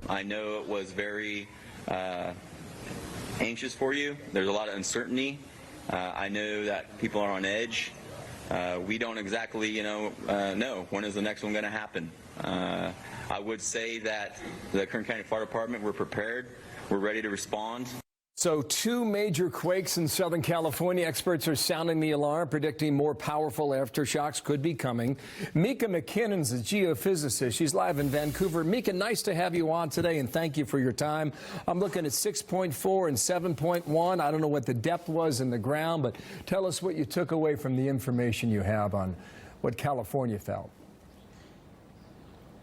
I know it was very anxious for you. There's a lot of uncertainty. I know that people are on edge. We don't exactly, know when is the next one going to happen. I would say that the Kern County Fire Department, we're prepared. We're ready to respond. So 2 major quakes in Southern California. Experts are sounding the alarm, predicting more powerful aftershocks could be coming. Mika McKinnon's a geophysicist. She's live in Vancouver. Mika, nice to have you on today, and thank you for your time. I'm looking at 6.4 and 7.1. I don't know what the depth was in the ground, but tell us what you took away from the information you have on what California felt.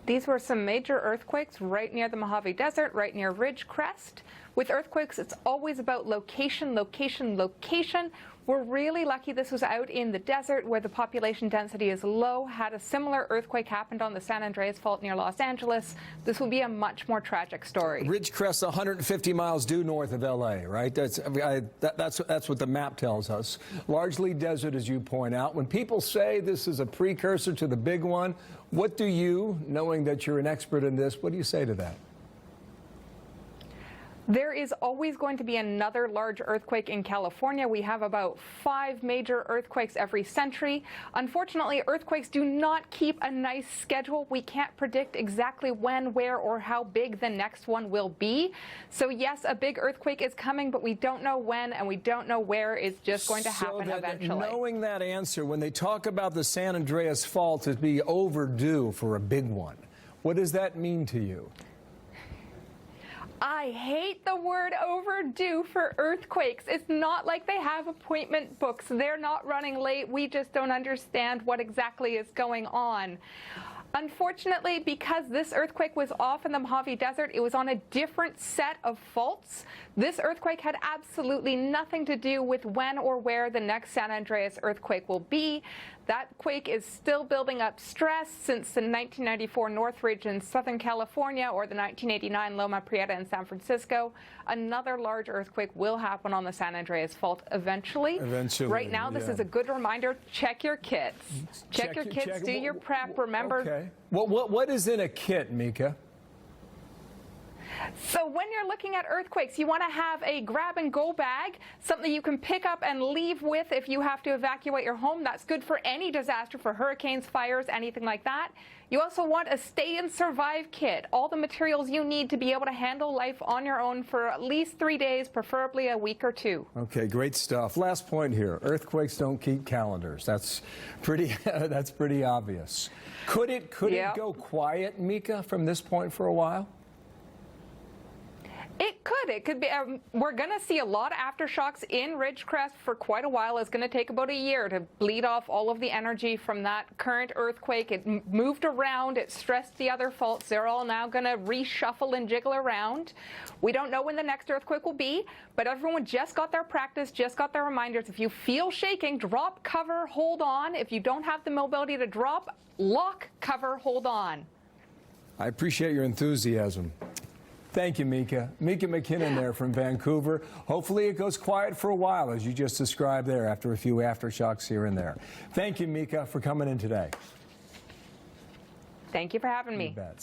These were some major earthquakes right near the Mojave Desert, right near Ridge Crest. With earthquakes, it's always about location, location, location. We're really lucky this was out in the desert where the population density is low. Had a similar earthquake happened on the San Andreas Fault near Los Angeles, this would be a much more tragic story. Ridge Crest, 150 miles due north of L.A., right? That's what the map tells us. Largely desert, as you point out. When people say this is a precursor to the big one, what do you, knowing that you're an expert in this, what do you say to that? There is always going to be another large earthquake in California. We have about 5 major earthquakes every century. Unfortunately, earthquakes do not keep a nice schedule. We can't predict exactly when, where, or how big the next one will be. So yes, a big earthquake is coming, but we don't know when and we don't know where. It's just going to happen eventually. Knowing that answer, when they talk about the San Andreas Fault as being overdue for a big one, what does that mean to you? I hate the word overdue for earthquakes. It's not like they have appointment books. They're not running late. We just don't understand what exactly is going on. Unfortunately, because this earthquake was off in the Mojave Desert, it was on a different set of faults. This earthquake had absolutely nothing to do with when or where the next San Andreas earthquake will be. That quake is still building up stress since the 1994 Northridge in Southern California or the 1989 Loma Prieta in San Francisco. Another large earthquake will happen on the San Andreas Fault eventually. Right now, this is a good reminder. Check your kits. Check your kits. Do your prep. Remember. Okay. What is in a kit, Mika? So when you're looking at earthquakes, you want to have a grab-and-go bag, something you can pick up and leave with if you have to evacuate your home. That's good for any disaster, for hurricanes, fires, anything like that. You also want a stay-and-survive kit, all the materials you need to be able to handle life on your own for at least 3 days, preferably a week or 2. Okay, great stuff. Last point here. Earthquakes don't keep calendars. That's pretty obvious. Could it go quiet, Mika, from this point for a while? It could be. We're going to see a lot of aftershocks in Ridgecrest for quite a while. It's going to take about a year to bleed off all of the energy from that current earthquake. It moved around. It stressed the other faults. They're all now going to reshuffle and jiggle around. We don't know when the next earthquake will be, but everyone just got their practice, just got their reminders. If you feel shaking, drop, cover, hold on. If you don't have the mobility to drop, lock, cover, hold on. I appreciate your enthusiasm. Thank you, Mika. Mika McKinnon there from Vancouver. Hopefully it goes quiet for a while, as you just described there, after a few aftershocks here and there. Thank you, Mika, for coming in today. Thank you for having me. You bet.